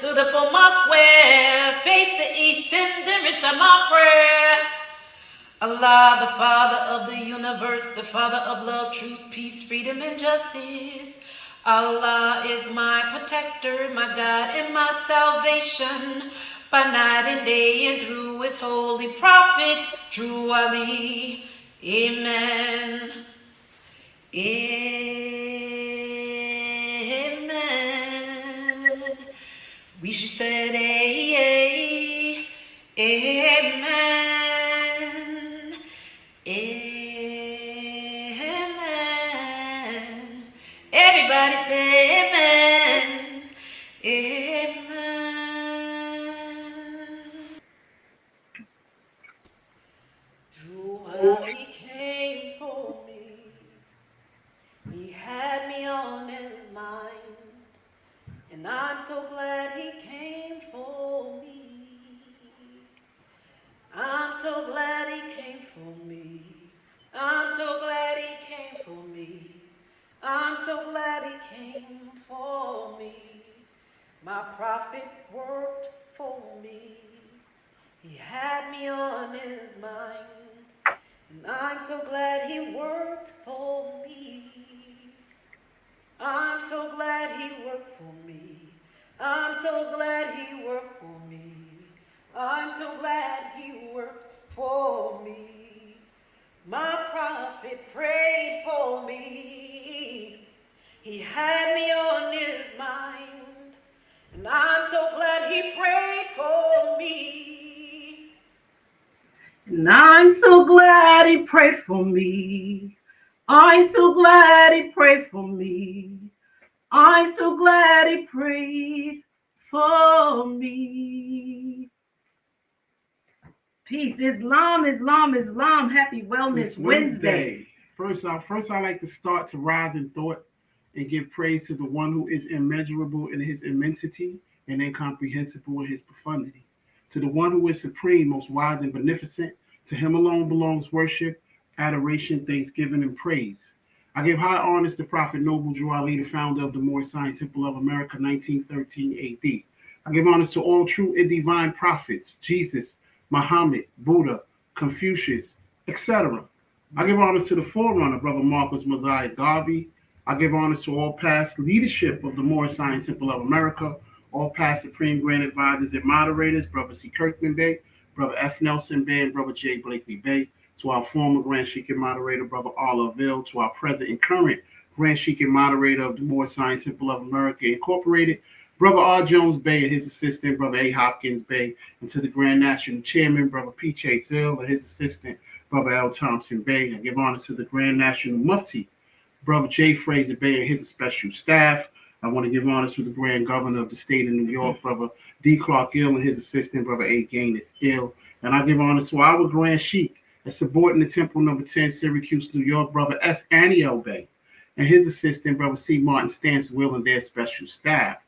stood up on my square, faced the east and then recited my prayer. Allah, the Father of the universe, the Father of love, truth, peace, freedom, and justice. Allah is my protector, my God, and my salvation, by night and day and through his holy prophet, true Ali. Amen. Amen. We should say amen. Amen. Everybody say amen. Amen. He came for me. He had me on his mind. And I'm so glad he came for me. I'm so glad he came for me. I'm so glad he came for me. I'm so glad he came for me. My prophet worked for me. He had me on his mind. And I'm so glad he worked for me. I'm so glad he worked for me. I'm so glad he worked for me. I'm so glad he worked for me. My prophet prayed for me. He had me on his mind. And I'm so glad he prayed for me. And I'm so glad he prayed for me. I'm so glad he prayed for me. I'm so glad he prayed for me. Peace, Islam, Islam, Islam. Happy Wellness Wednesday. First, I like to start to rise in thought and give praise to the one who is immeasurable in his immensity and incomprehensible in his profundity. To the one who is supreme, most wise and beneficent, to him alone belongs worship, adoration, thanksgiving, and praise. I give high honors to Prophet Noble Drew Ali, the founder of the Moorish Science Temple of America, 1913 AD. I give honors to all true and divine prophets, Jesus, Muhammad, Buddha, Confucius, etc. I give honors to the forerunner, Brother Marcus Mosiah Garvey. I give honors to all past leadership of the Moorish Science Temple of America, all past Supreme Grand Advisors and moderators, Brother C. Kirkman Bey, Brother F. Nelson Bey, and Brother J. Blakely Bey, to our former Grand Sheik and moderator, Brother Arla Ville, to our present and current Grand Sheik and moderator of the Moorish Science Temple of America Incorporated, Brother R. Jones Bey and his assistant, Brother A. Hopkins Bey, and to the Grand National Chairman, Brother P. Chase Hill, and his assistant, Brother L. Thompson Bey. I give honor to the Grand National Mufti, Brother J. Fraser Bey, and his special staff. I want to give honor to the Grand Governor of the state of New York, Brother D. Clark Gill, and his assistant, Brother A. Gaines Gill. And I give honor to our Grand Sheik, a subordinate Temple number 10, Syracuse, New York, Brother S. Aniel Bey, and his assistant, Brother C. Martin Stanswill, and their special staff.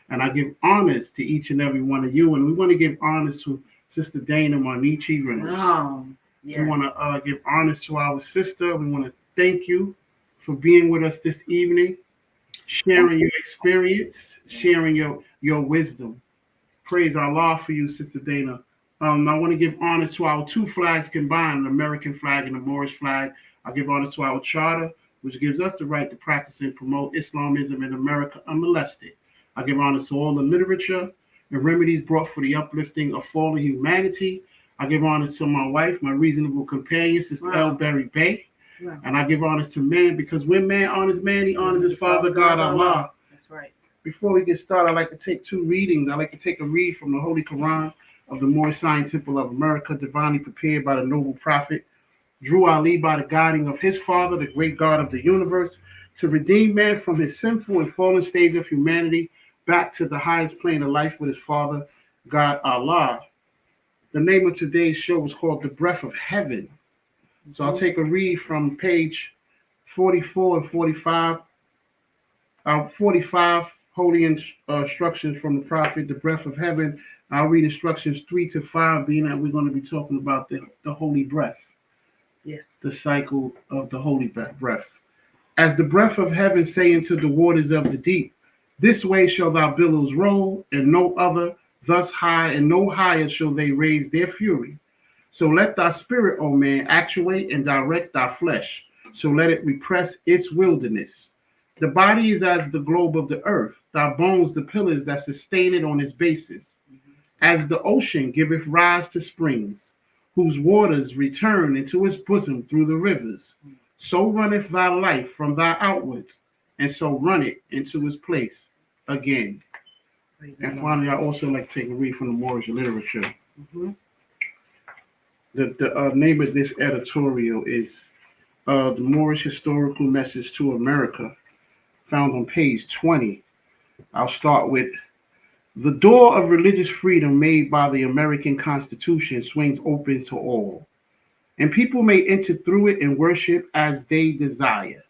And I give honors to each and every one of you. And we want to give honors to Sister Dana Marnichi Reynolds. We want to give honors to our sister. We want to thank you for being with us this evening, sharing your experience, sharing your wisdom. Praise Allah for you, Sister Dana. I want to give honors to our two flags combined, the American flag and the Moorish flag. I give honors to our charter, which gives us the right to practice and promote Islamism in America unmolested. I give honors to all the literature and remedies brought for the uplifting of fallen humanity. I give honors to my wife, my reasonable companion, Sister L. Berry Bay. And I give honors to man, because when man honors man, he honors his Father God Allah. That's right. Before we get started, I'd like to take two readings. I'd like to take a read from the Holy Quran of the Moorish Science Temple of America, divinely prepared by the noble prophet Drew Ali, by the guiding of his Father, the great God of the universe, to redeem man from his sinful and fallen stage of humanity back to the highest plane of life with his Father, God Allah. The name of today's show is called The Breath of Heaven. So I'll take a read from page 44 and 45. 45, Holy Instructions from the Prophet, The Breath of Heaven. I'll read instructions 3 to 5, being that we're going to be talking about the holy breath. Yes. The cycle of the holy breath. As the breath of heaven say into the waters of the deep, This way shall thy billows roll, and no other, thus high, and no higher shall they raise their fury. So let thy spirit, O man, actuate and direct thy flesh. So let it repress its wilderness. The body is as the globe of the earth, thy bones the pillars that sustain it on its basis. As the ocean giveth rise to springs, whose waters return into its bosom through the rivers, so runneth thy life from thy outwards, and so run it into its place again. And finally, I also like to take a read from the Moorish literature. Mhm. The name of this editorial is The Moorish Historical Message to America, found on page 20. I'll start with the door of religious freedom made by the American Constitution swings open to all, and people may enter through it and worship as they desire.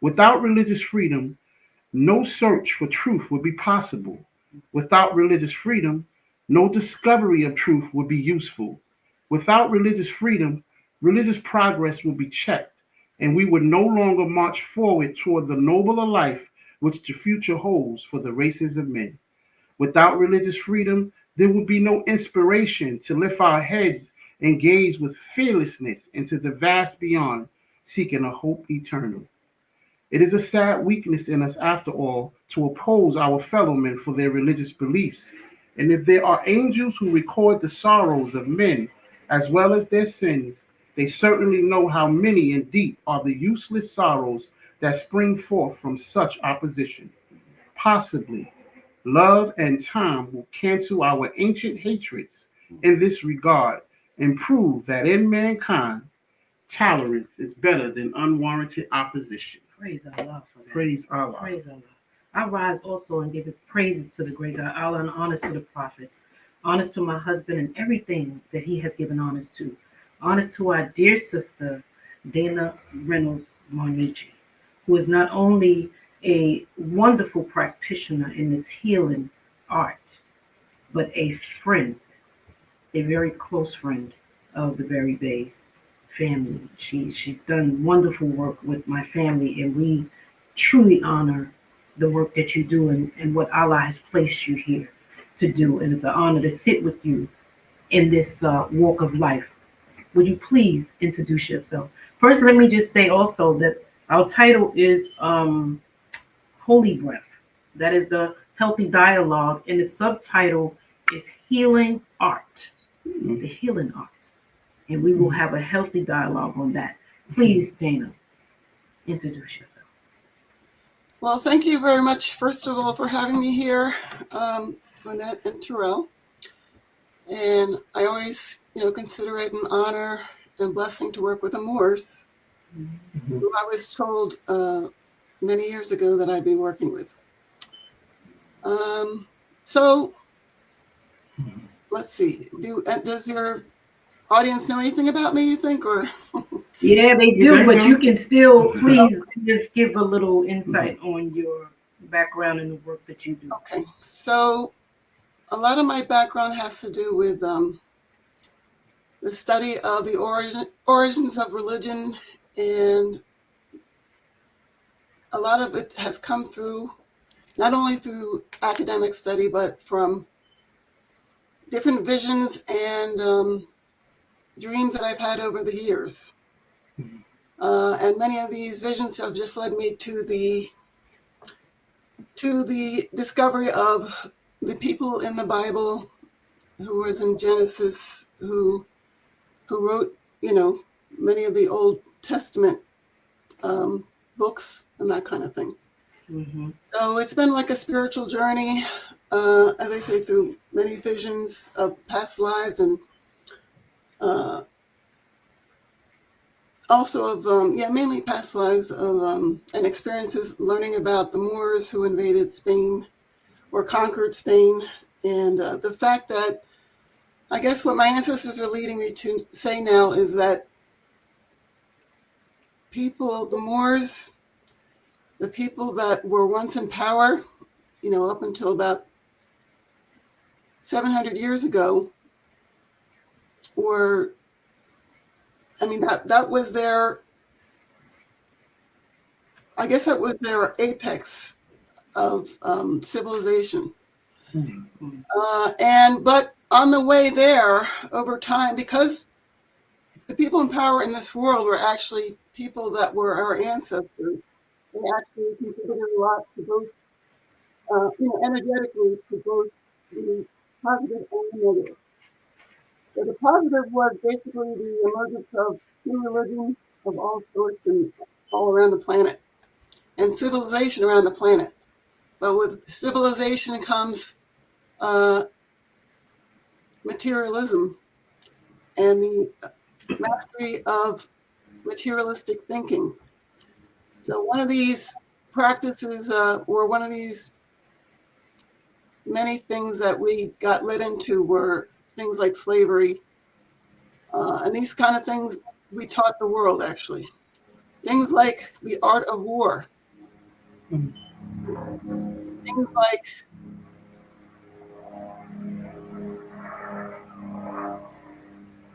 Without religious freedom, no search for truth would be possible. Without religious freedom, no discovery of truth would be useful. Without religious freedom, religious progress will be checked, and we would no longer march forward toward the nobler life which the future holds for the races of men. Without religious freedom, there would be no inspiration to lift our heads and gaze with fearlessness into the vast beyond, seeking a hope eternal. It is a sad weakness in us, after all, to oppose our fellow men for their religious beliefs. And if there are angels who record the sorrows of men as well as their sins, they certainly know how many and deep are the useless sorrows that spring forth from such opposition. Possibly, love and time will cancel our ancient hatreds in this regard and prove that in mankind, tolerance is better than unwarranted opposition. Praise Allah for that. Praise Allah. Praise Allah. I rise also and give praises to the great God, Allah, and honors to the Prophet. Honors to my husband and everything that he has given honors to. Honors to our dear sister, Dana Reynolds Marnichi, who is not only a wonderful practitioner in this healing art, but a friend, a very close friend of the Berry Bays family. She's done wonderful work with my family, and we truly honor the work that you do and what Allah has placed you here to do. And it's an honor to sit with you in this walk of life. Would you please introduce yourself? First, let me just say also that our title is Holy Breath. That is the healthy dialogue, and the subtitle is Healing Art, the healing arts. And we will have a healthy dialogue on that. Please, Dana, introduce yourself. Well, thank you very much, first of all, for having me here, Lynette and Terrell. And I always, consider it an honor and blessing to work with the Moors, who I was told many years ago that I'd be working with. So let's see. Does your audience know anything about me, you think, or? Yeah, they do, but you can still please just give a little insight on your background and the work that you do. Okay, so a lot of my background has to do with the study of the origins of religion, and a lot of it has come through, not only through academic study, but from different visions and dreams that I've had over the years. And many of these visions have just led me to the discovery of the people in the Bible who was in Genesis, who wrote, many of the Old Testament books and that kind of thing. Mm-hmm. So it's been like a spiritual journey, as I say, through many visions of past lives and also of, mainly past lives of and experiences learning about the Moors who invaded Spain or conquered Spain. And the fact that I guess what my ancestors are leading me to say now is that the Moors, the people that were once in power, up until about 700 years ago, that was their, I guess that was their apex civilization. Mhm. But on the way there, over time, because the people in power in this world were actually people that were our ancestors, they actually contributed a lot to both, energetically to both the positive and the negative. So the positive was basically the emergence of new religions of all sorts and all around the planet, and civilization around the planet. But with civilization comes uh, materialism and the mastery of materialistic thinking. So one of these practices, or one of these many things that we got led into, were things like slavery, and these kind of things we taught the world actually. Things like the art of war, Mhm. things like,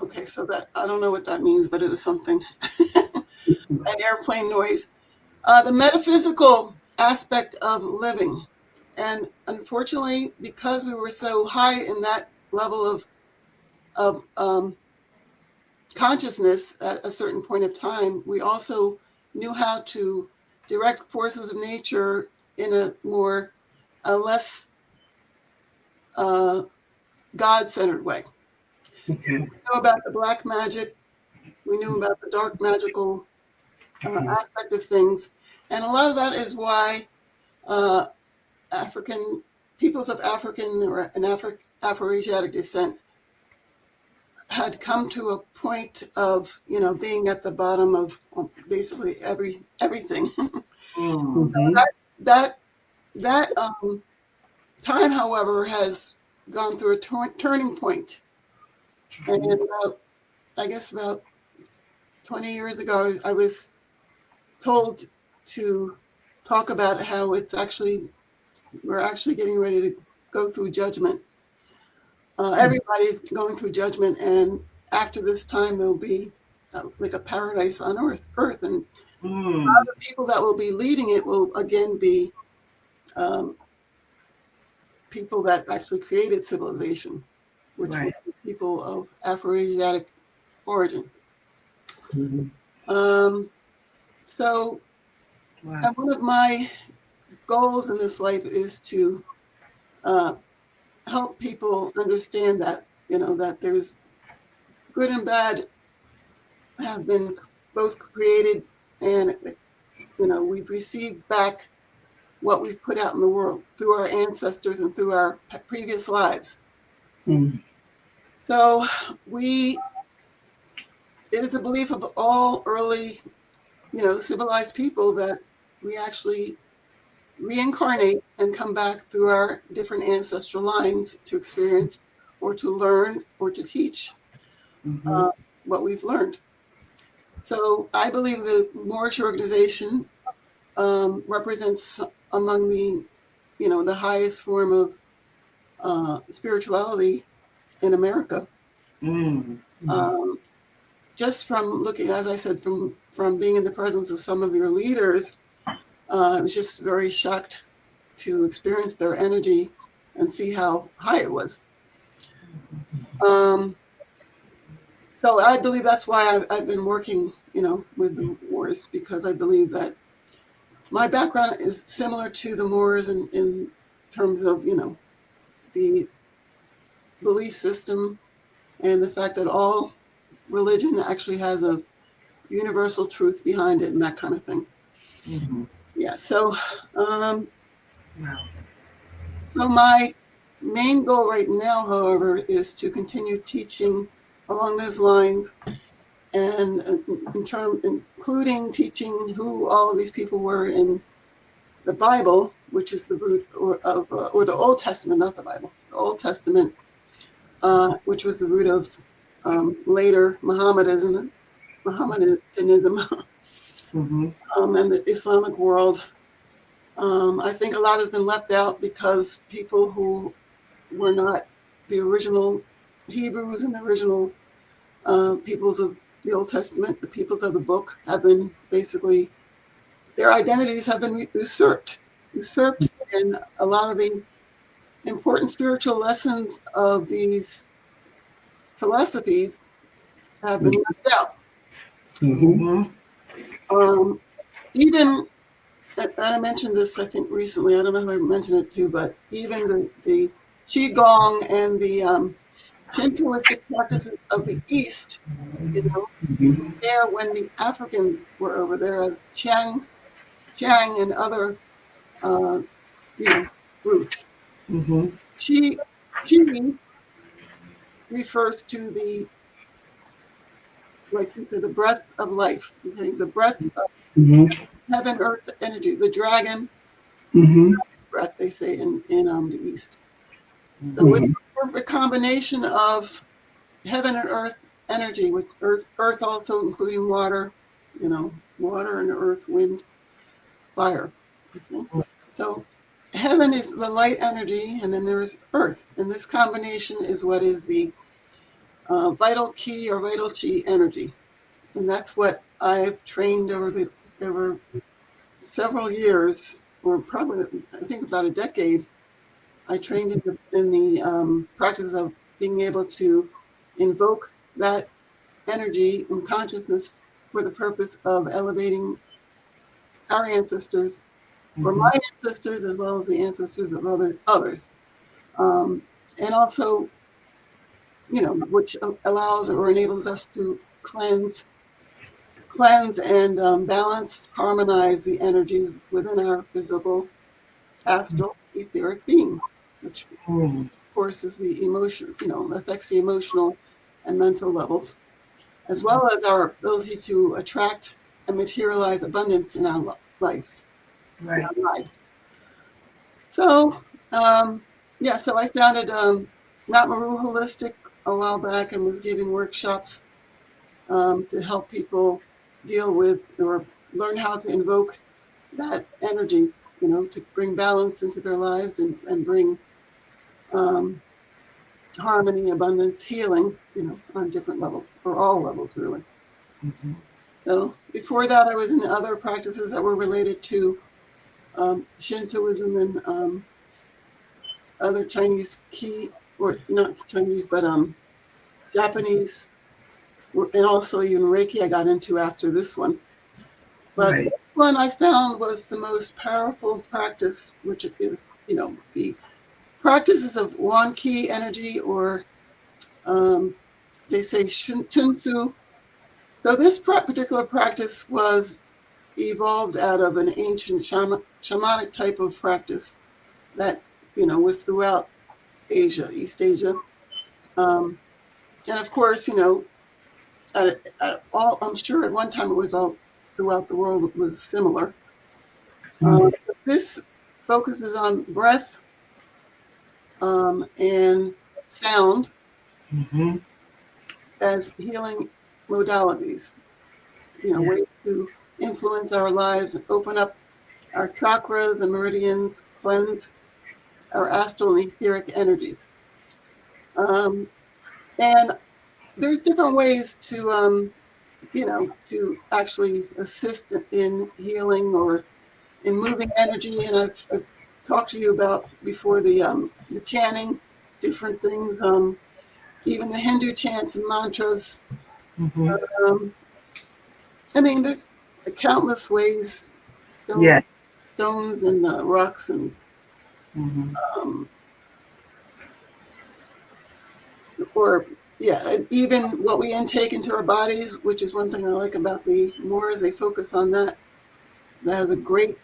okay, so that, I don't know what that means, but it was something, that airplane noise. The metaphysical aspect of living. And unfortunately, because we were so high in that level of consciousness at a certain point of time, we also knew how to direct forces of nature in a less uh, God-centered way. So we Okay. knew about the black magic, we knew about the dark magical aspect of things, and a lot of that is why uh, African peoples of African or an Afro-Asiatic descent had come to a point of, being at the bottom of basically everything. Mhm. that that that time, however, has gone through a turning point. And I guess about 20 years ago, I was told to talk about how we're actually getting ready to go through judgment. Everybody's going through judgment, and after this time, there'll be like a paradise on earth, and Mm. the people that will be leading it will again be um, people that actually created civilization, which were Right. people of Afro-Asiatic origin. Mhm. Um, so, Wow. one of my goals in this life is to uh, help people understand that, that there's good and bad have been both created, and we've received back what we've put out in the world through our ancestors and through our previous lives. Mhm. So we it is a belief of all early, civilized people that we actually reincarnate and come back through our different ancestral lines to experience or to learn or to teach Mm-hmm. uh, what we've learned. So I believe the Moorish organization represents among the highest form of spirituality in America. Mm. Um, just from looking, as I said, from being in the presence of some of your leaders, I was just very shocked to experience their energy and see how high it was. Um, so I believe that's why I've been working, with the Moors, because I believe that my background is similar to the Moors in terms of, the belief system and the fact that all religion actually has a universal truth behind it and that kind of thing. Mm-hmm. Yeah. Um, Wow. so my main goal right now, however, is to continue teaching along those lines, and including teaching who all of these people were in the Bible, which is the root or the Old Testament, not the Bible, the Old Testament, which was the root of later Mohammedanism, Mm-hmm. and the Islamic world. I think a lot has been left out because people who were not the original Hebrews and the original peoples of the Old Testament, the peoples of the book, have been basically, their identities have been usurped. usurped, and a lot of the important spiritual lessons of these philosophies have been left out. Mm-hmm. Um, even I mentioned this, I think, recently. I don't know who I mentioned it to, but even the qigong and the Shintoistic practices of the East, you know, there when the Africans were over there as Chiang and other, uh, you know, groups. Mm-hmm. Qi refers to the, like you said, the breath of life, okay? The breath of Mm-hmm. heaven, earth energy, the dragon Mm-hmm. breath, they say in the East. So it's Mm-hmm. a combination of heaven and earth energy, with earth also including water, you know, water and earth, wind, fire. Okay? So heaven is the light energy, and then there's earth. And this combination is what is the vital key or vital chi energy. And that's what I've trained over several years, or probably I think about a decade. I trained in the practice of being able to invoke that energy and consciousness for the purpose of elevating our ancestors, or my ancestors, as well as the ancestors of others, um, and also, you know, which allows or enables us to cleanse and balance, harmonize the energies within our physical, astral, etheric being, which of course is the emotion, you know, affects the emotional and mental levels, as well as our ability to attract and materialize abundance in our lives. In Right. our lives. So, yeah, so I founded Mount Maru Holistic a while back and was giving workshops to help people deal with or learn how to invoke that energy, you know, to bring balance into their lives and bring um, harmony, abundance, healing, you know, on different levels, or all levels, really. So before that, I was in other practices that were related to Shintoism and other Chinese key, or not Chinese, but Japanese, and also even Reiki I got into after this one. But Right. this one I found was the most powerful practice, which is, you know, the practices of Wan Qi energy, or um, they say Chunsu. So this particular practice was evolved out of an ancient shamanic type of practice that, you know, was throughout Asia, East Asia. Um, and of course, you know, at all, I'm sure at one time it was all throughout the world, it was similar. But this focuses on breath and sound Mm-hmm. as healing modalities, you know, Yeah. ways to influence our lives, open up our chakras and meridians, cleanse our astral and etheric energies. Um, and there's different ways to, you know, to actually assist in healing or in moving energy. And I've talked to you about before the chanting, different things, even the Hindu chants and mantras. Mm-hmm. Um, I mean, there's countless ways, Yeah. stones and rocks and Mm-hmm. um, or yeah, and even what we intake into our bodies, which is one thing I like about the Moors. They focus on that. That has a great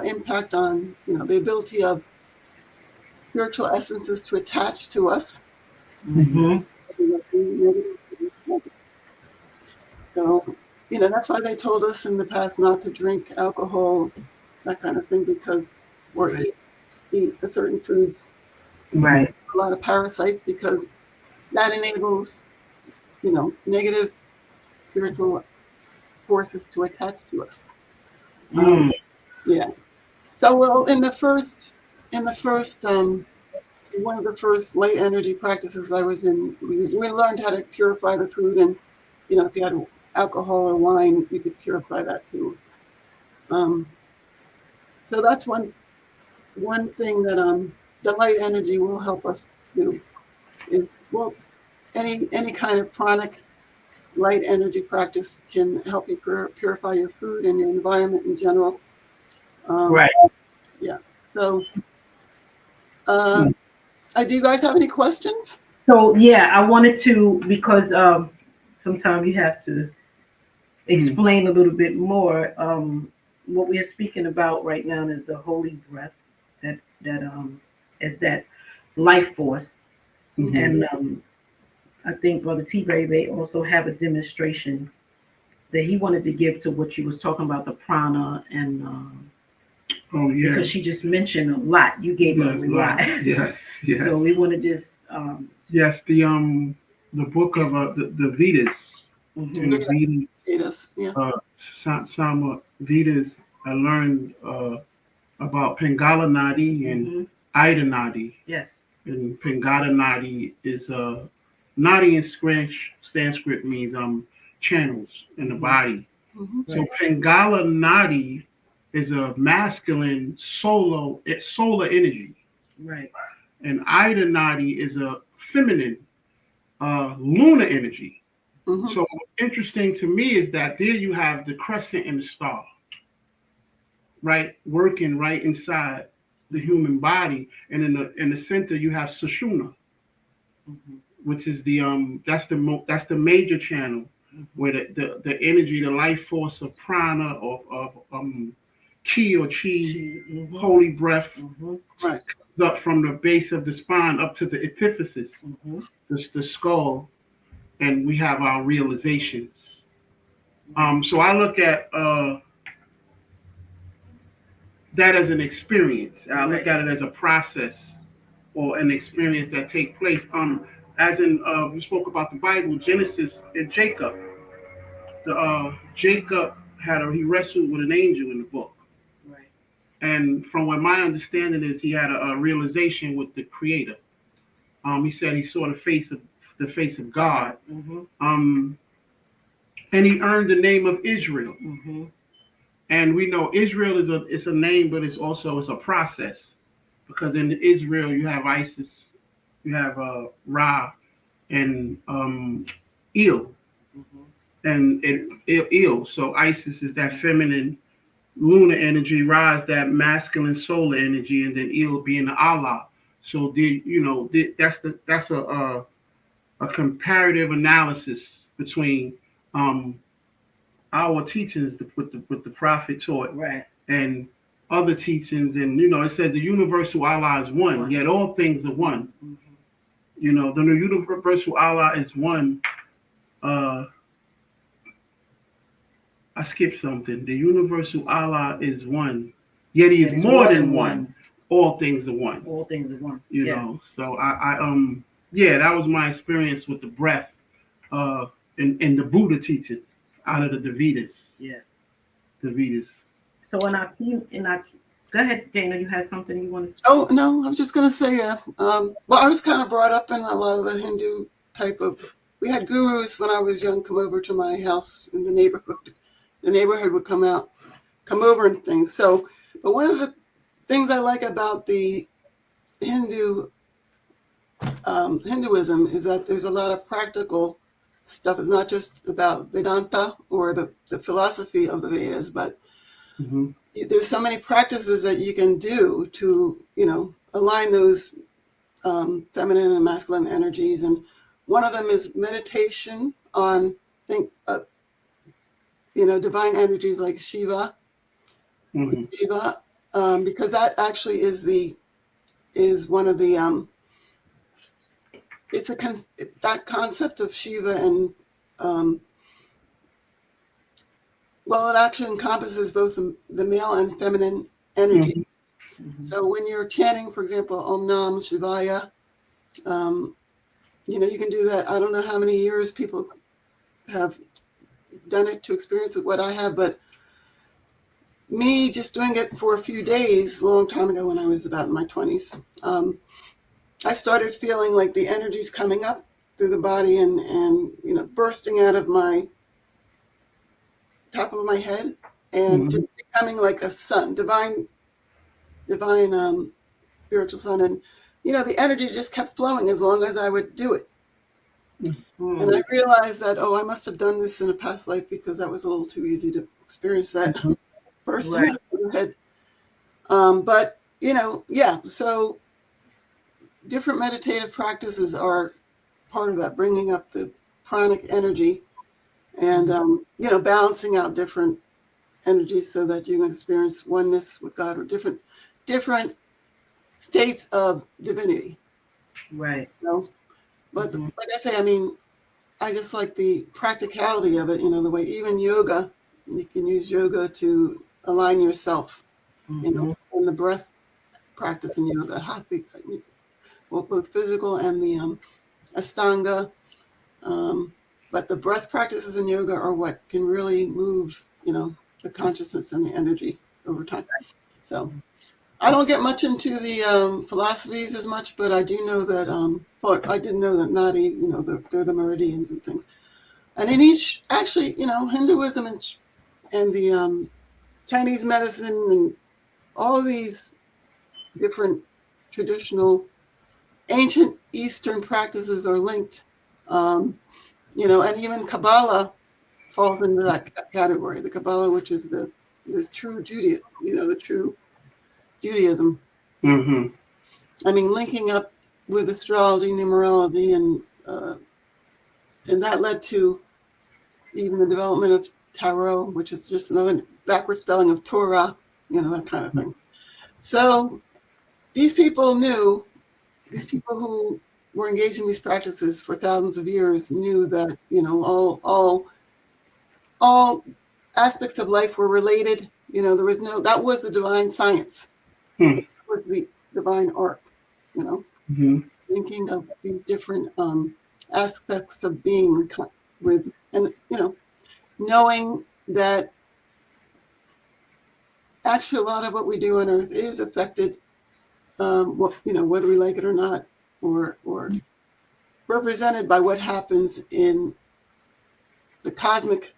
impact on, you know, the ability of spiritual essences to attach to us. Mm-hmm. So, you know, that's why they told us in the past not to drink alcohol, that kind of thing, because, or Right. eat certain foods, Right. a lot of parasites, because that enables, you know, negative spiritual forces to attach to us. Um, Mm. yeah. So, well, in the first, one of the first light energy practices I was in, we learned how to purify the food, and you know, if you had alcohol or wine, you could purify that too. Um, so that's one. one thing that the light energy will help us do is, well, any kind of pranic light energy practice can help you purify your food and your environment in general. Um, Right. yeah. So, do you guys have any questions? So yeah, I wanted to, because sometimes you have to Mm. explain a little bit more. What we are speaking about right now is the holy breath, that is that life force, Hmm. and I think Brother T. Ray may also have a demonstration that he wanted to give to what you was talking about, the prana, and Oh yeah. because she just mentioned a lot, you gave a Yes, lot. love. Yes, So yes, we want to just yes. The book of the Vedas, in mhm, the Yes. Vedas, Yes. Yeah. Sama Vedas. I learned about Pingala Nadi and mhm, Ida Nadi. yes, And Pingala Nadi is Nadi in Sanskrit means channels in the mhm, body. Hmm. So right, Pingala Nadi is a masculine solar energy, right, and Ida Nadi is a feminine lunar energy. Hmm. So interesting to me is that there you have the crescent and the star, right, working right inside the mhm, human body, and in the center you have Sushumna, mhm, which is that's the major channel mhm, where the energy, the life force of prana or of ki or chi, she, mhm, holy breath, mhm, Right. comes up from the base of the spine up to the epiphysis, mhm, the skull, and we have our realizations. right, So I look at that as an experience. I look right, at it as a process or an experience that take place. As in, we spoke about the Bible, Genesis and Jacob. The Jacob he wrestled with an angel in the book, right, and from what my understanding is, he had a realization with the Creator. He said he saw the face of God, God, mhm, um, and he earned the name of Israel. mhm, And we know Israel is a name, but it's a process, because in Israel you have Isis, you have Ra, and Il, mhm, and Il. So Isis is that feminine lunar energy, Ra is that masculine solar energy, and then Il being the Allah. So that's a comparative analysis between um, our teachings with the prophet taught right, and other teachings, and it says the universal Allah is one, one, yet all things are one. mhm, The universal Allah is one. Uh, I skipped something. The universal Allah is one, yet He is that is more more than than one. one, All things are one. all things are one, yeah, So yeah, that was my experience with the breath, uh, in the Buddha teachings out of the Vedas. yes. The Vedas. So in our, go ahead, Dana, you had something you want to, Oh no, I was just going to say, well, I was kind of brought up in a lot of the Hindu type of. We had gurus when I was young come over to my house in the neighborhood. The neighborhood would come over and things. So, but one of the things I like about the Hinduism is that there's a lot of practical stuff. It's not just about Vedanta or the philosophy of the Vedas, but Hmm. there's so many practices that you can do to, align those feminine and masculine energies. And one of them is meditation on, think, divine energies like Shiva, Hmm. Shiva, because that actually is one of the it's a that concept of Shiva and um, well, it actually encompasses both the male and feminine energy. Hmm. mhm, So when you're chanting, for example, Om Nam Shivaya, um, you can do that. I don't know how many years people have done it to experience it, what I have, but me just doing it for a few days, a long time ago when I was about in my 20s, I started feeling like the energy's coming up through the body and bursting out of my top of my head and Hmm. just becoming like a sun, divine divine spiritual son, and the energy just kept flowing as long as I would do it. And I realized that, I must have done this in a past life, because that was a little too easy to experience that first Right. head. But so different meditative practices are part of that, bringing up the pranic energy and balancing out different energies so that you can experience oneness with God, or different states of divinity. Right. But like I say, I mean, I just like the practicality of it, the way even yoga, you can use yoga to align yourself, and the breath practice in yoga, both physical and the Ashtanga. But the breath practices in yoga are what can really move, the consciousness and the energy over time. So I don't get much into the philosophies as much, but I do know that, I didn't know that Nadi, they're the meridians and things. And in each, actually, Hinduism and the Chinese medicine and all of these different traditional ancient Eastern practices are linked. And even Kabbalah falls into that category. The Kabbalah, which is the true Judaism, the true Judaism. I mean, linking up with astrology, numerology, and that led to even the development of tarot, which is just another backward spelling of Torah, that kind of thing. So these people who were engaged in these practices for thousands of years knew that, all aspects of life were related. That was the divine science. That was the divine art, thinking of these different aspects of being with, and, knowing that actually a lot of what we do on Earth is affected, whether we like it or not, or represented by what happens in the cosmic,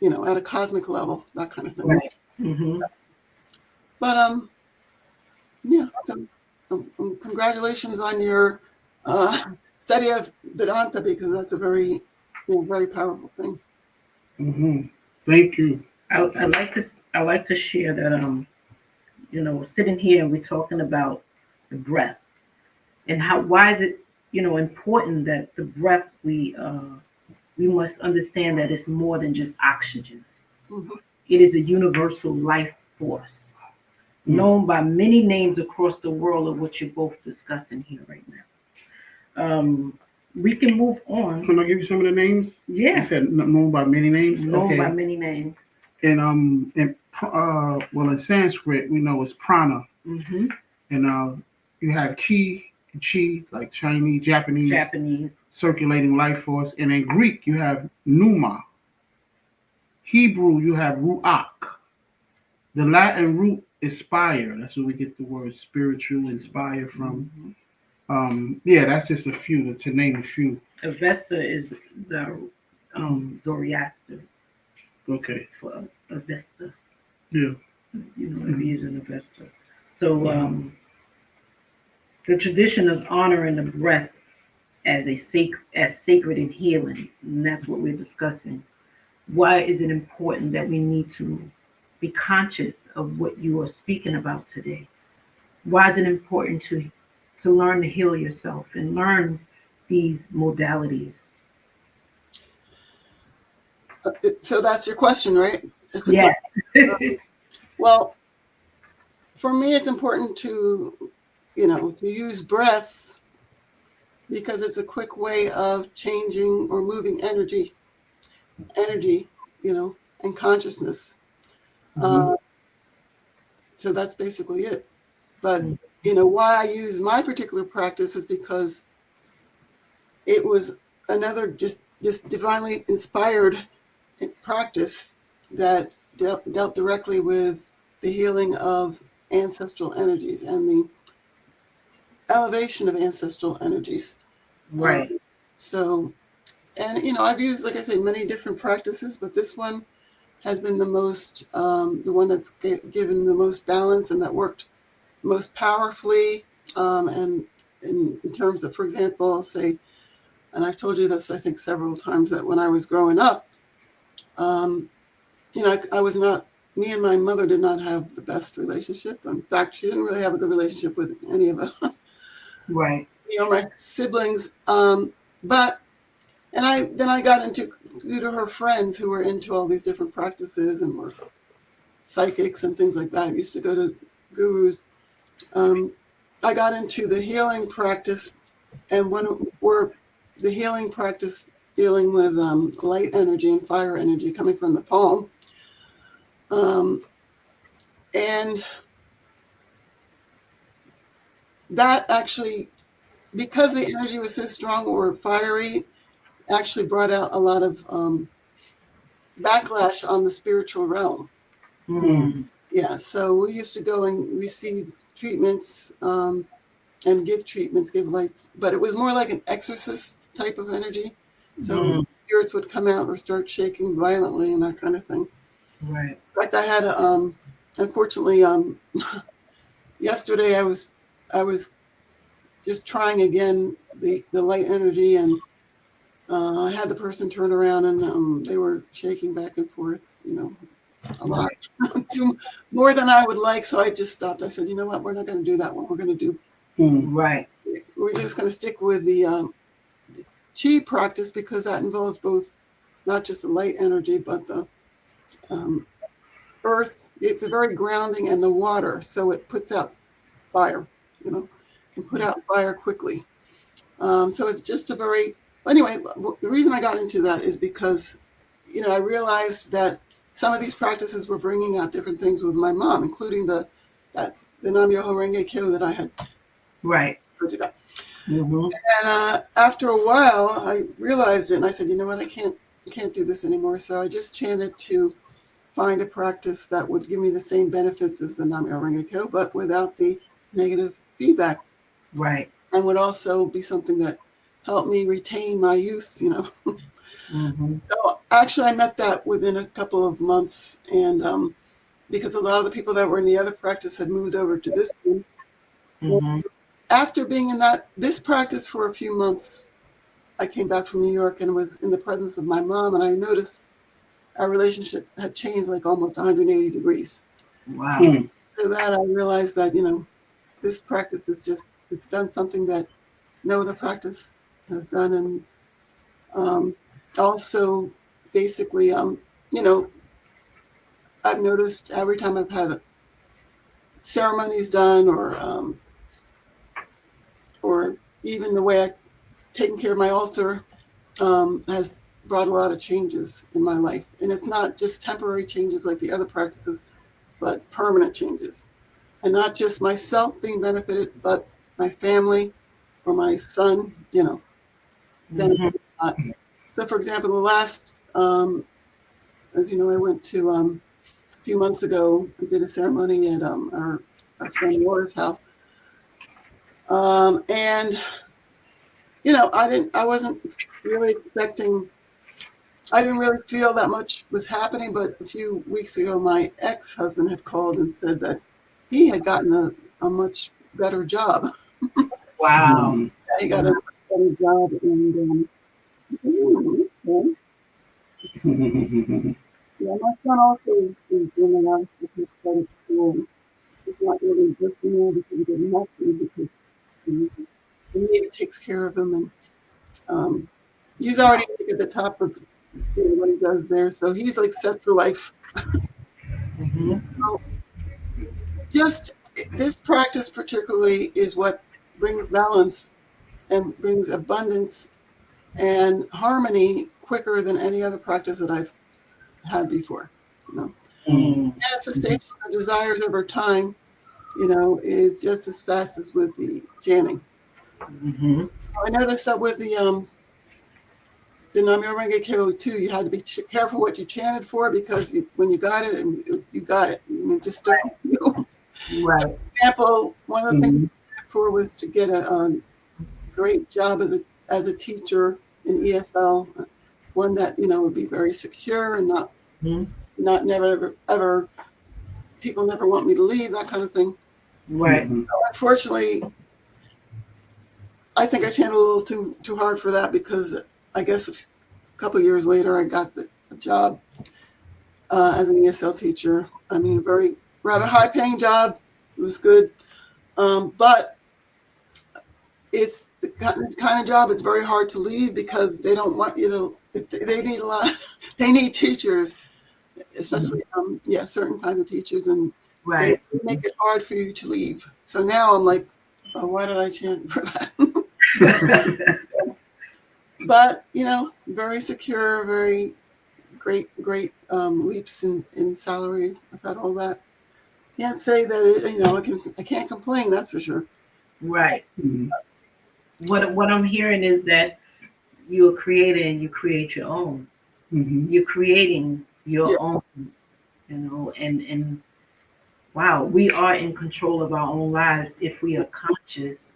at a cosmic level, that kind of thing. Right. But so congratulations on your study of Vedanta, because that's a very, very powerful thing. Thank you. I like to share that sitting here and we're talking about the breath and why is it important that the breath we must understand that it's more than just oxygen. It is a universal life force known by many names across the world, of what you're both discussing here right now. We can move on. Can I give you some of the names? Yeah. You said known by many names. Known by many names. And in Sanskrit we know it's prana. And you have chi, like Chinese, Japanese circulating life force. And in Greek you have pneuma. Hebrew you have ruach. The Latin root is spire. That's where we get the word spiritual, inspire from. That's just a few, to name a few. Avesta is Zoroaster. Okay. For Avesta. Yeah. It is an Avesta. So the tradition of honoring the breath as sacred and healing, and that's what we're discussing. Why is it important that we need to be conscious of what you are speaking about today? Why is it important to learn to heal yourself and learn these modalities? So that's your question, right? Yes. Well, for me, it's important to use breath, because it's a quick way of changing or moving energy, and consciousness. So that's basically it. But, why I use my particular practice is because it was another just divinely inspired practice that dealt directly with the healing of ancestral energies and the elevation of ancestral energies. Right. I've used, like I say, many different practices, but this one has been the most, the one that's given the most balance and that worked most powerfully, and in terms of, for example, say, and I've told you this, I think, several times, that when I was growing up, um, I was not, me and my mother did not have the best relationship. In fact, she didn't really have a good relationship with any of us, Right. my siblings. But, and then I got into, due to her friends who were into all these different practices and were psychics and things like that, I used to go to gurus. Um, I got into the healing practice, and the healing practice dealing with light energy and fire energy coming from the palm. Um, and that actually, because the energy was so strong or fiery, actually brought out a lot of backlash on the spiritual realm. Mm. Yeah, so we used to go and receive treatments, and give treatments, give lights, but it was more like an exorcist type of energy. So Mm. spirits would come out or start shaking violently and that kind of thing. Right. In fact, I had unfortunately, yesterday I was just trying again the light energy, and I had the person turn around, and they were shaking back and forth, a lot, Right. too, more than I would like. So I just stopped. I said, you know what, we're not going to do that one. Right. We're just going to stick with the chi practice, because that involves both, not just the light energy, but the um, earth. It's very grounding, and the water, so it puts out fire. Can put out fire quickly. So it's just a very, anyway, the reason I got into that is because, I realized that some of these practices were bringing out different things with my mom, including the Nam Myoho Renge Kyo that I had Right. heard about. Mm-hmm. And after a while, I realized it, and I said, you know what, I can't do this anymore. So I just chanted to find a practice that would give me the same benefits as the Nam Myoho Renge Kyo, but without the negative feedback, Right. and would also be something that helped me retain my youth. Mm-hmm. So actually, I met that within a couple of months, and because a lot of the people that were in the other practice had moved over to this one. Mm-hmm. After being in this practice for a few months, I came back from New York and was in the presence of my mom, and I noticed our relationship had changed like almost 180 degrees. Wow. So that I realized that, this practice is it's done something that no other practice has done. And also, basically, I've noticed every time I've had ceremonies done, or even the way I've taken care of my altar, has brought a lot of changes in my life. And it's not just temporary changes like the other practices, but permanent changes. And not just myself being benefited, but my family or my son, Mm-hmm. benefited a lot. So, for example, the last, as you know, I went to a few months ago. We did a ceremony at our friend Laura's house, and I wasn't really expecting. I didn't really feel that much was happening, but a few weeks ago, my ex-husband had called and said that he had gotten a much better job. Wow. He got a much better job, and okay. Yeah, my son also is doing a lot of stuff with credit school. He's not really working there because he didn't have to, because the Navy takes care of him, and um, he's already like at the top of what he does there, so he's like set for life. Mm-hmm. So just this practice particularly is what brings balance and brings abundance and harmony quicker than any other practice that I've had before. You know, Mm-hmm. manifestation of desires over time, is just as fast as with the chanting. Mm-hmm. I noticed that with the Namyo Renge Kyo too, you had to be careful what you chanted for, because when you got it, and you got it, and it just stuck with you. Right. For example, one of the things I chanted for was to get a great job as a teacher in ESL, one that would be very secure and Mm-hmm. not never ever people never want me to leave, that kind of thing. Right. Unfortunately, I think I channeled a little too hard for that because I guess a couple of years later I got the job as an ESL teacher. I mean, a very rather high paying job. It was good, but it's the kind of job it's very hard to leave because they don't want you to. If they need a lot, they need teachers, especially certain kinds of teachers, and they Right. make it hard for you to leave. So now I'm like, oh, why did I chant for that? But very secure, very great leaps in salary. I've had all that. Can't say that I can't complain. That's for sure. Right. Mhm. What I'm hearing is that you're a creator and you create your own. Mhm. You're creating Yeah. your own, and wow, we are in control of our own lives if we are conscious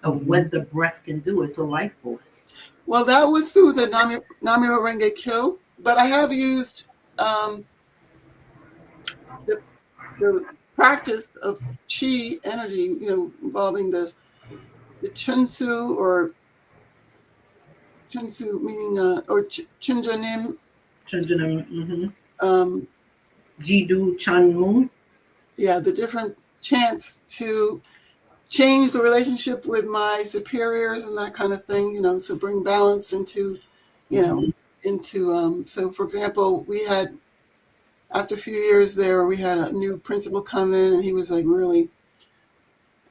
of what the breath can do. It's a life force. Well, that was through the Namyo Renge Kyo, but I have used um, the the practice of chi energy, involving the chunsu or chunsu meaning or chunjonim, Mm-hmm. um, Jidu Chanmu. the different chants to change the relationship with my superiors and that kind of thing, to bring balance into, you know, Mhm. so for example, we had, after a few years there, we had a new principal come in and he was like really,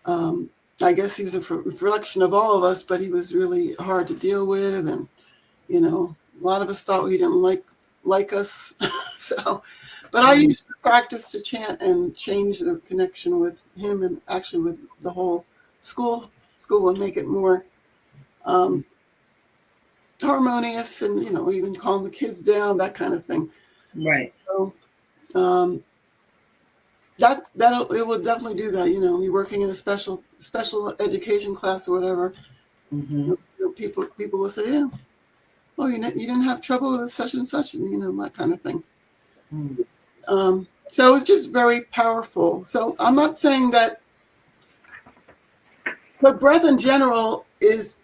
um, I guess he was a reflection of all of us, but he was really hard to deal with. And, a lot of us thought he didn't like us. So, but I used to practice to chant and change the connection with him and actually with the whole school and make it more harmonious and, even calm the kids down, that kind of thing. Right. So, um, that it will definitely do that. You're working in a special education class or whatever. Mm-hmm. People will say, yeah, oh, you didn't have trouble with such and such, and that kind of thing. Mm. So it's just very powerful. So I'm not saying that, but breath in general is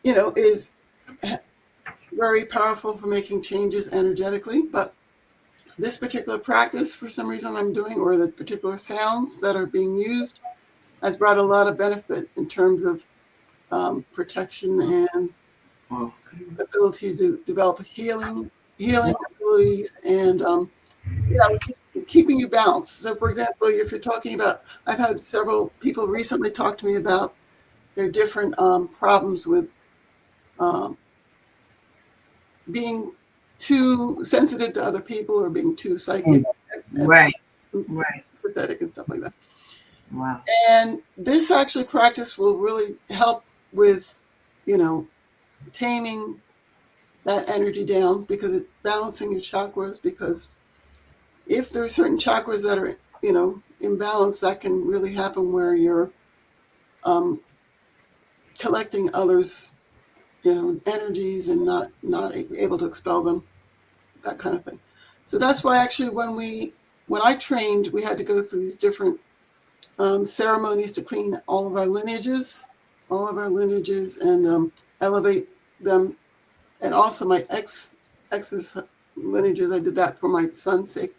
very powerful for making changes energetically. But this particular practice, for some reason, I'm doing, or the particular sounds that are being used, has brought a lot of benefit in terms of protection and Oh. ability to develop healing abilities, and just keeping you balanced. So, for example, if you're talking about, I've had several people recently talk to me about their different problems with um, being too sensitive to other people or being too psychic, Right. Right. empathetic, and stuff like that. Wow. And this actually practice will really help with, taming that energy down because it's balancing your chakras. Because if there are certain chakras that are, imbalanced, that can really happen where you're um, collecting others, energies and not able to expel them, that kind of thing. So that's why actually when I trained, we had to go through these different ceremonies to clean all of our lineages, and elevate them, and also my ex's lineages. I did that for my son's sake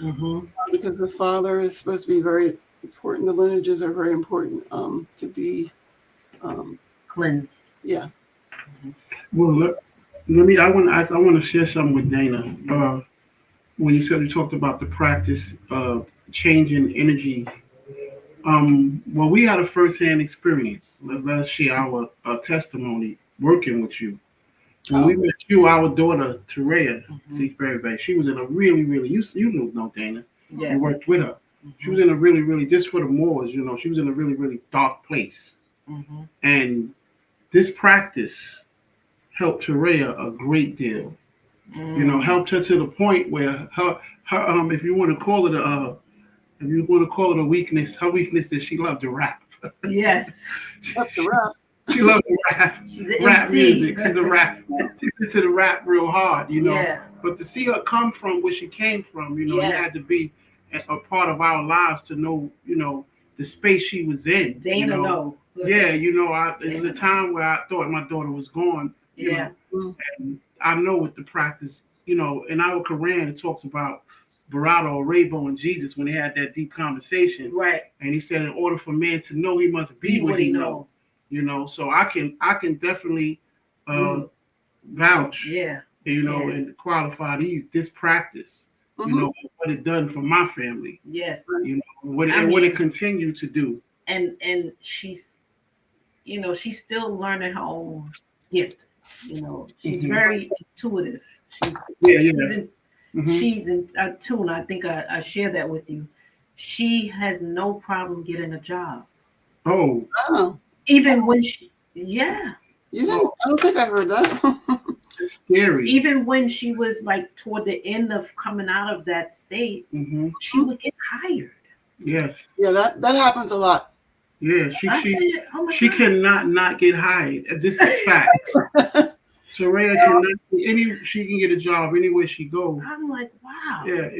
Mm-hmm. because the father is supposed to be very important. The lineages are very important to be, um, Cleanse. yeah. Well, let me. I want to share something with Dana. When you said you talked about the practice of changing energy. Well, we had a first-hand experience. Let us share our testimony working with you. When Oh, we met you, our daughter Terea, Mm-hmm. she's very bad. She was in a really you know Dana. You Yes. worked with her. She was Mm-hmm. in a really just for the Moors. She was in a really dark place. Mm-hmm. And this practice helped Terea a great deal. Helped her to the point where her if you want to call it a weakness, her weakness is she loved to rap. Yes. up the rap. She loved to rap, She's an rap MC. music. She's a rap. She's into the rap real hard. Yeah. But to see her come from where she came from, it Yes. had to be a part of our lives to know, the space she was in. Dana, no. Yeah, it was a time where I thought my daughter was gone. Yeah. And I know with the practice, in our Quran it talks about Barado, Rabo, and Jesus when they had that deep conversation. Right. And he said, in order for man to know, he must be what he know. So I can definitely vouch. Yeah. And qualify this practice. What it done for my family. Yes. What it continued to do. And she's she's still learning her own gift. She's very intuitive. She's in tune. I think I shared that with you. She has no problem getting a job. Oh. Even when she, yeah. You didn't? I don't think I heard that. It's scary. Even when she was like toward the end of coming out of that state, she would get hired. Yes. Yeah, that happens a lot. Yeah, she cannot not get hired. This is facts. Soraya cannot she can get a job anywhere she goes. I'm like, wow. Yeah,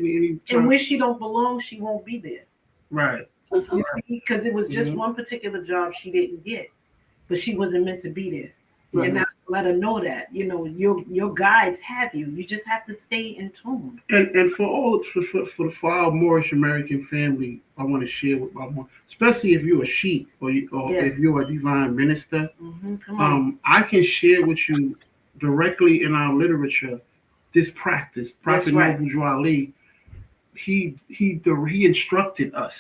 and when she don't belong, she won't be there. Right. You see, because it was just one particular job she didn't get, but she wasn't meant to be there. Right. And I let her know that, your guides have you. You just have to stay in tune. And for our Moorish American family, I want to share with my mom, especially if you're a sheikh or if you're a divine minister. I can share with you directly in our literature this practice. Prophet Noble Ali, he instructed us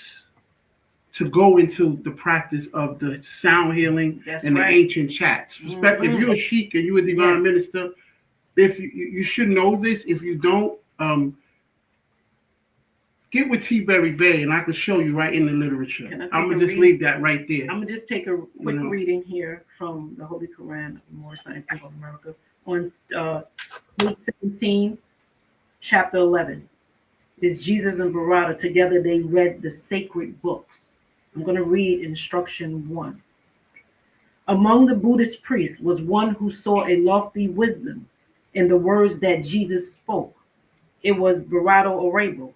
to go into the practice of the sound healing the ancient chats. If you're a sheikh and you're a divine minister, if you should know this. If you don't, get with T. Berry Bay, and I can show you right in the literature. I'm gonna just leave that right there. I'm gonna just take a quick reading here from the Holy Quran of Moorish Science of America on page 17, chapter 11. Is Jesus and Barada together? They read the sacred books. I'm going to read instruction 1. Among the Buddhist priests was one who saw a lofty wisdom in the words that Jesus spoke. It was Barado Orabo.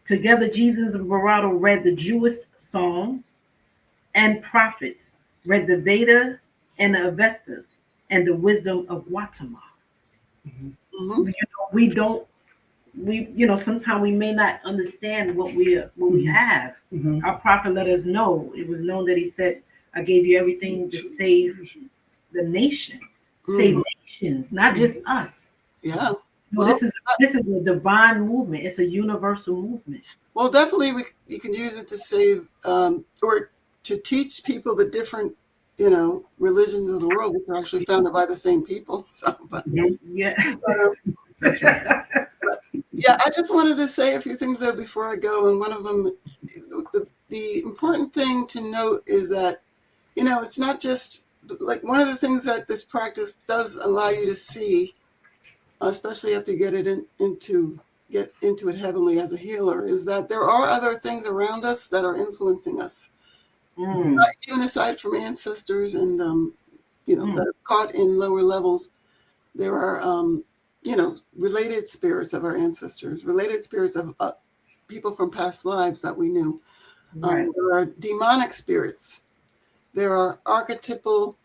Together, Jesus and Barado read the Jewish songs and prophets, read the Veda and the Avestas, and the wisdom of Gautama. Sometimes we may not understand what we have. Our prophet let us know. It was known that he said, I gave you everything to save the nation, save nations, not just us. Yeah. This is a divine movement. It's a universal movement. Well, definitely you can use it to save or to teach people the different religions of the world, which are actually founded by the same people. So, That's right. Yeah, I just wanted to say a few things though before I go, and one of them, the important thing to note is that, it's not just like one of the things that this practice does allow you to see, especially after you get into it heavenly as a healer, is that there are other things around us that are influencing us. It's not even aside from ancestors and that are caught in lower levels. There are related spirits of our ancestors, related spirits of people from past lives that we knew. There are demonic spirits. There are archetypal,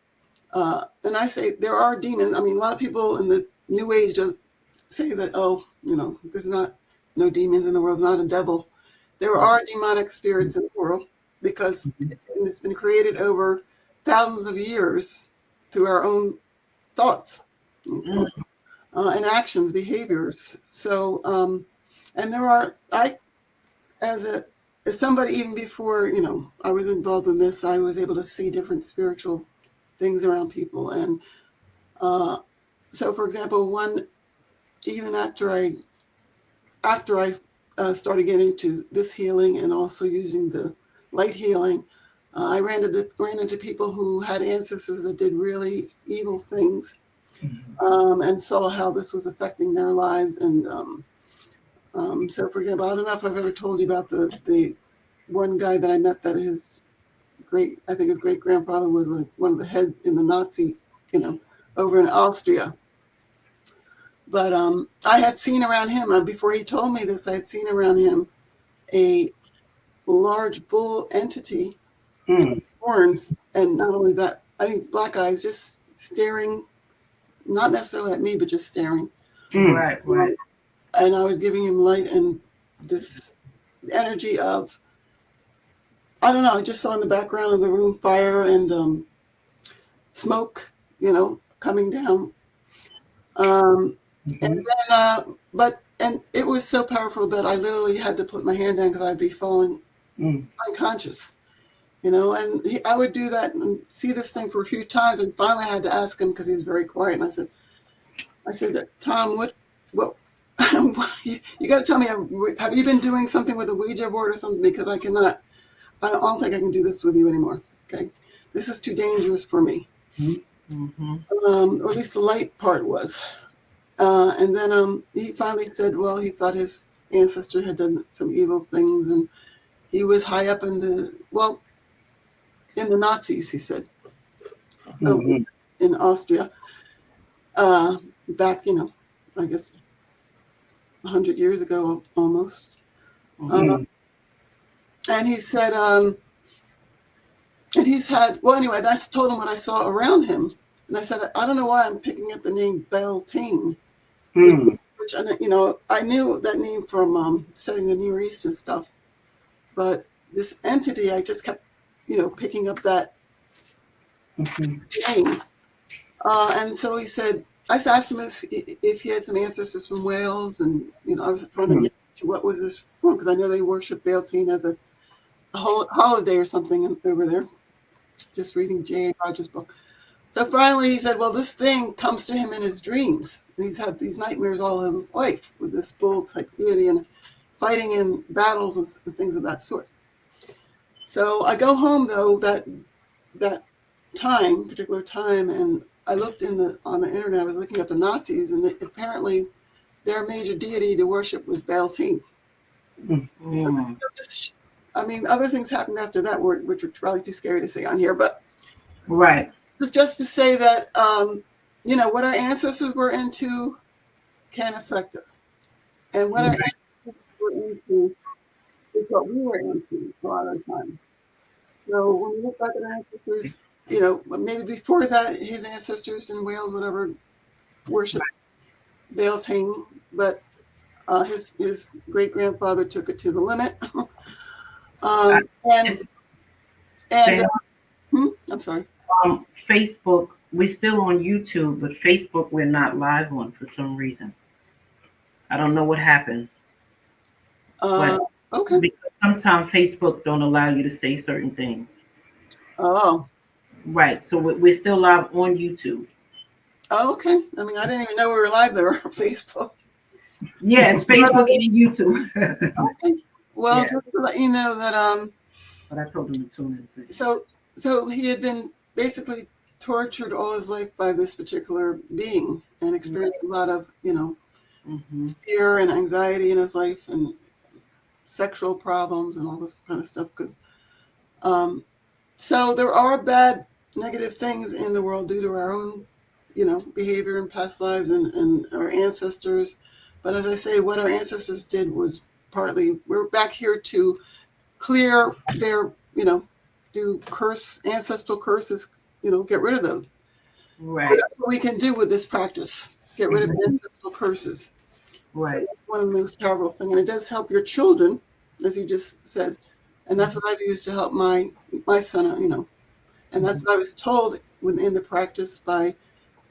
and I say there are demons. I mean, a lot of people in the New Age just say that, there's no demons in the world, not a devil. There are demonic spirits in the world because it's been created over thousands of years through our own thoughts. Okay? And actions, behaviors. So, and there are, as somebody, even before, I was involved in this, I was able to see different spiritual things around people. And so, for example, even after I started getting to this healing and also using the light healing, I ran into people who had ancestors that did really evil things. And saw how this was affecting their lives. And so, for example, I don't know if I've ever told you about the one guy that I met that his great grandfather was like one of the heads in the Nazi, over in Austria. But I had seen around him, before he told me this, I had seen around him a large bull entity, Mm. horns, and not only that, I mean, black eyes, just staring, not necessarily at me, but just staring. Mm. Right. And I was giving him light and this energy of, I don't know, I just saw in the background of the room fire and smoke, coming down. And Mhm. then, and it was so powerful that I literally had to put my hand down because I'd be falling Mm. unconscious, and I would do that and see this thing for a few times. And finally I had to ask him because he was very quiet. And I said, Tom, what, you got to tell me, have you been doing something with a Ouija board or something? Because I don't think I can do this with you anymore. Okay. This is too dangerous for me. Mm-hmm. Or at least the light part was. And then he finally said, well, he thought his ancestor had done some evil things, and he was high up in the Nazis, he said, over Mhm. in Austria, back, I guess 100 years ago almost. Mm. And he said, and he's had, well, anyway, that's told him what I saw around him. And I said, I don't know why I'm picking up the name Beltane, Mm. which, I knew that name from studying the Near East and stuff. But this entity, I just kept, picking up that Mhm. name. And so he said, I asked him if he had some ancestors from Wales, and I was trying to Mm. get to what was this from, because I know they worship Beltane as a holiday or something over there. Just reading J.A. Rogers' book. So finally, he said, "Well, this thing comes to him in his dreams, and he's had these nightmares all his life with this bull type deity and fighting in battles and things of that sort." So I go home though that particular time, and I looked on the internet. I was looking at the Nazis, and apparently their major deity to worship was Beltane. So Mm. just, I mean, other things happened after that, which were probably too scary to say on here. But Right. this is just to say that what our ancestors were into can affect us, and what our Mm. ancestors were into is what we were into a lot of the time. So when you look back at our ancestors, maybe before that, his ancestors in Wales, whatever, worshiped Beltane, but his great grandfather took it to the limit. I, And it's, and they, I'm sorry. Facebook, we're still on YouTube, but Facebook we're not live on for some reason. I don't know what happened, Uh, but okay. because sometimes Facebook don't allow you to say certain things. Oh, Right. So we're still live on YouTube. okay. I mean, I didn't even know we were live there on Facebook. Yes, Facebook and YouTube. Okay. Well, Yeah. just to let you know that But I told them to tune in. so he had been basically tortured all his life by this particular being and experienced a lot of, Mm-hmm. fear and anxiety in his life and sexual problems and all this kind of stuff. Because so there are bad, negative things in the world due to our own, behavior in past lives and our ancestors. But as I say, what our ancestors did was partly we're back here to clear their, do ancestral curses, get rid of those. Right. That's what we can do with this practice. Get rid of Mm-hmm. ancestral curses. So Right. that's one of the most powerful things, and it does help your children, as you just said, and that's what I've used to help my son, and that's what I was told within the practice by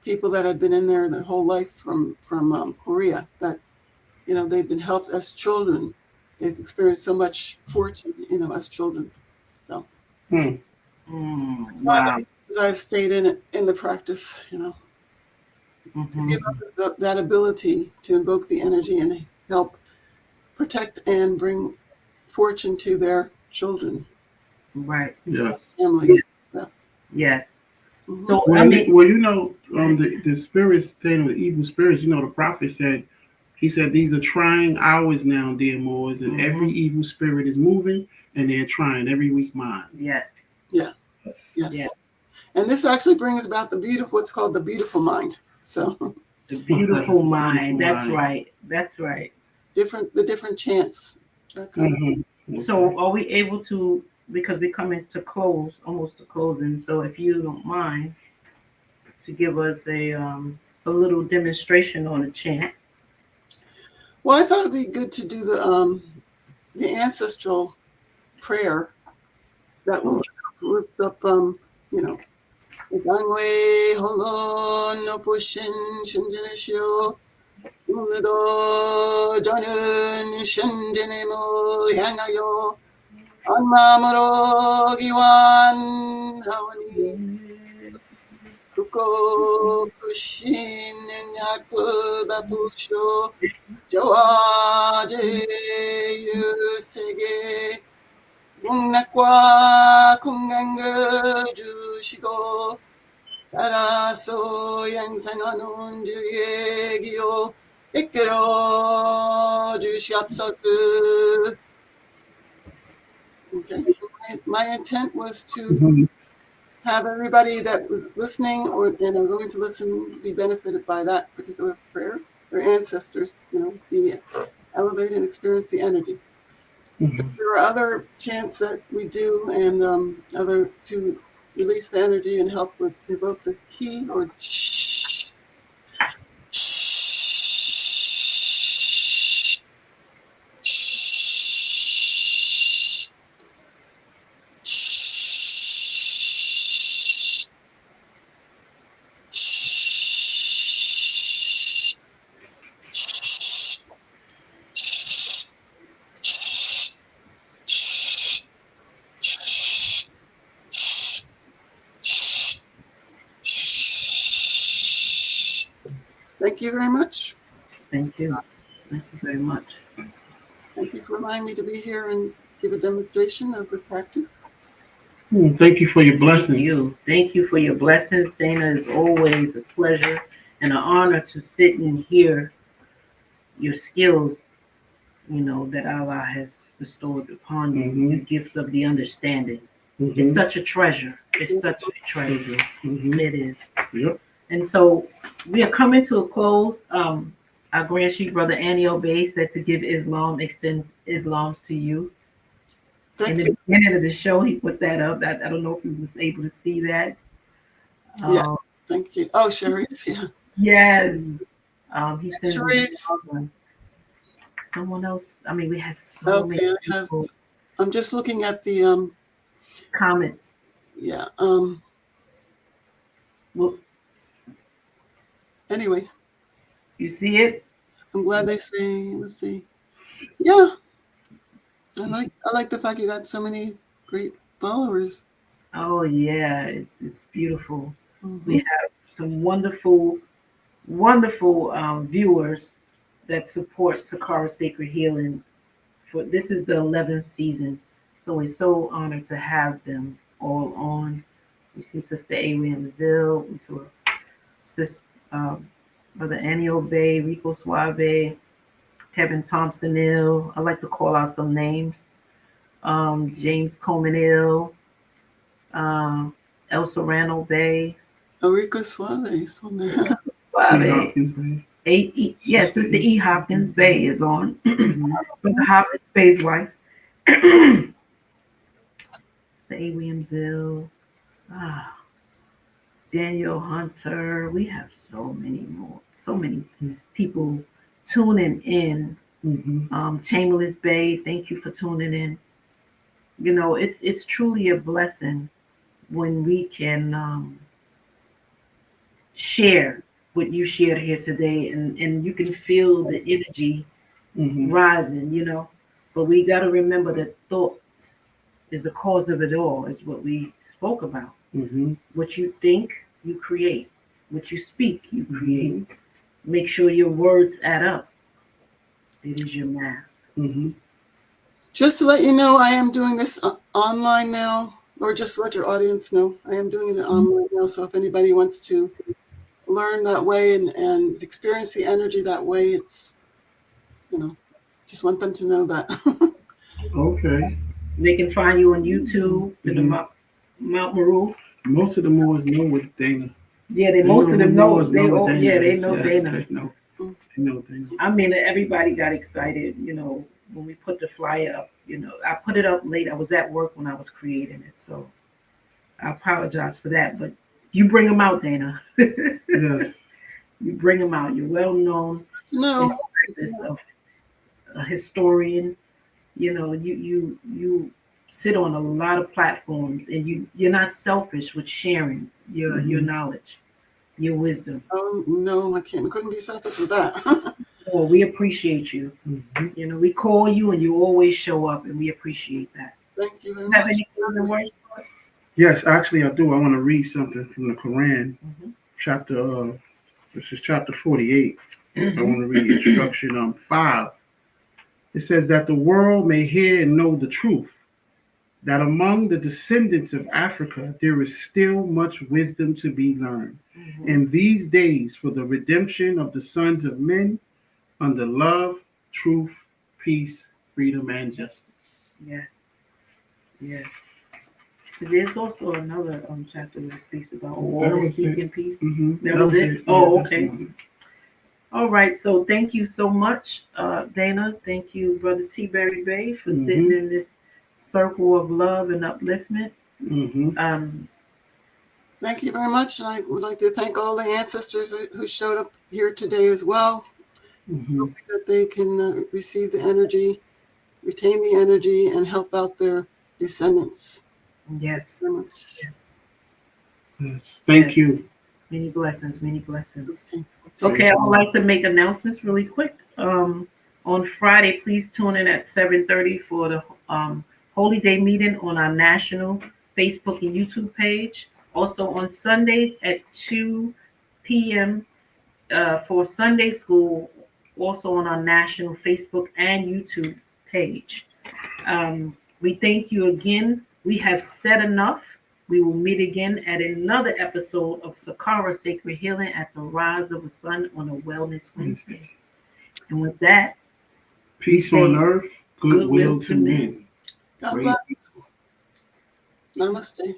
people that had been in there their whole life from Korea, that they've been helped as children. They've experienced so much fortune, as children. So Mm. it's one of the Wow. reasons I've stayed in it in the practice, to Mm-hmm. give others that ability to invoke the energy and help protect and bring fortune to their children, Right. Yes. families. Yeah. Yes. Hmm. So I Well, mean, the spirits, the evil spirits. The prophet said, he said, these are trying hours now, dear Moors, and every mhm. evil spirit is moving, and they're trying every weak mind. Yes. Yeah. Yes. Yes. Yes. And this actually brings about what's called the beautiful mind. So The beautiful mind. Beautiful That's mind. right. That's right. the different chants. That kind of. Mhm. So are we able to, because we're coming to close, almost to closing, so if you don't mind to give us a little demonstration on a chant. Well, I thought it'd be good to do the ancestral prayer that will lift up, you know, Gangwei Holon no Pushin Shinjanishio Unido Jonun Shinjanimo Yangayo Anmamoro Giwan Hawani Kuko Kushin Yaku Bapusho Jawaje Yusege Mungnakwa Kungangu Jushigo Saraso Yangsanganon Juyegio Ikero Jushapsasu. Okay. My intent was to have everybody that was listening and are going to listen be benefited by that particular prayer. Their ancestors, be elevated and experience the energy. So there are other chants that we do and other to release the energy and help with invoke the ki or shh. Thank you very much. Thank you. Thank you very much. Thank you for allowing me to be here and give a demonstration of the practice. Thank you for your blessings. Thank you for your blessings, Dana. It's always a pleasure and an honor to sit and hear your skills, that Allah has bestowed upon you, the gift of the understanding. It's such a treasure. It's such a treasure. It is. Yep. And so we are coming to a close. Our Grand Sheikh Brother Anio Bey said to give Islam extends Islam's to you. In the beginning of the show, he put that up. I don't know if he was able to see that. Yeah, thank you. Oh, Sharif, yeah. Yes. He said Sharif. Someone else. I mean, we had so many people. I'm just looking at the comments. Yeah. Well, anyway. You see it? I'm glad they say. Let's see. Yeah. I like the fact you got so many great followers. Oh yeah, it's beautiful. We have some wonderful viewers that support Sakara Sacred Healing. This is the 11th season, so we're so honored to have them all on. We see Sister Abraham Zill, we saw Sister Brother Anio Bey, Rico Suave, Kevin Thompson Ill. I like to call out some names. James Coleman Ill, El Serrano Bay. Rico Suave is on there. Suave. Yes, Sister E. Hopkins Bay is on. Brother Hopkins Bay's wife. Sister A. Williamsville. Daniel Hunter. We have so many people tuning in. Chamberlain's Bay, thank you for tuning in. It's truly a blessing when we can share what you shared here today, and you can feel the energy rising, but we got to remember that thought is the cause of it all, is what we spoke about. What you think, you create. What you speak, you create. Make sure your words add up. It is your math. Just to let you know, I am doing this online now, or just to let your audience know, I am doing it online now. So if anybody wants to learn that way and experience the energy that way, it's, just want them to know that. Okay. They can find you on YouTube, in the Mount Maru. Most of the Moors know what Dana. Yeah, most of them know. They know Dana. They know Dana. I mean, everybody got excited, when we put the flyer up. I put it up late. I was at work when I was creating it, so I apologize for that. But you bring them out, Dana. Yes. You bring them out. You're well known in No. the practice of a historian. You sit on a lot of platforms, and you're not selfish with sharing your knowledge, your wisdom. Oh no, I couldn't be selfish with that. Well, we appreciate you. Mhm. We call you, and you always show up, and we appreciate that. Thank you very Have much. any closing words? Yes, actually, I do. I want to read something from the Quran, Mhm. chapter. This is chapter 48. I Mhm. want to read instruction 5. It says that the world may hear and know the truth, that among the descendants of Africa there is still much wisdom to be learned Mhm. in these days for the redemption of the sons of men under love, truth, peace, freedom, and justice. Yeah, yeah. There's also another chapter that speaks about That always was it. seeking peace. Mm-hmm. That was it? Yeah, Oh, that's okay. the one. All right. So thank you so much, Dana. Thank you, Brother T. Berry Bay, for sitting in this circle of love and upliftment. Mm-hmm. Thank you very much. And I would like to thank all the ancestors who showed up here today as well. Mm-hmm. Hoping that they can receive the energy, retain the energy, and help out their descendants. Yes. Very much. Yes. Thank Yes. you. Many blessings. Many blessings. Okay. Okay, I would like to make announcements really quick. On Friday, please tune in at 7:30 for the Holy Day meeting on our national Facebook and YouTube page. Also on Sundays at 2 p.m. For Sunday school, also on our national Facebook and YouTube page. We thank you again. We have said enough. We will meet again at another episode of Sakara Sacred Healing at the Rise of the Sun on a Wellness Wednesday. And with that, Peace on earth, goodwill to men. God Great. bless. Namaste.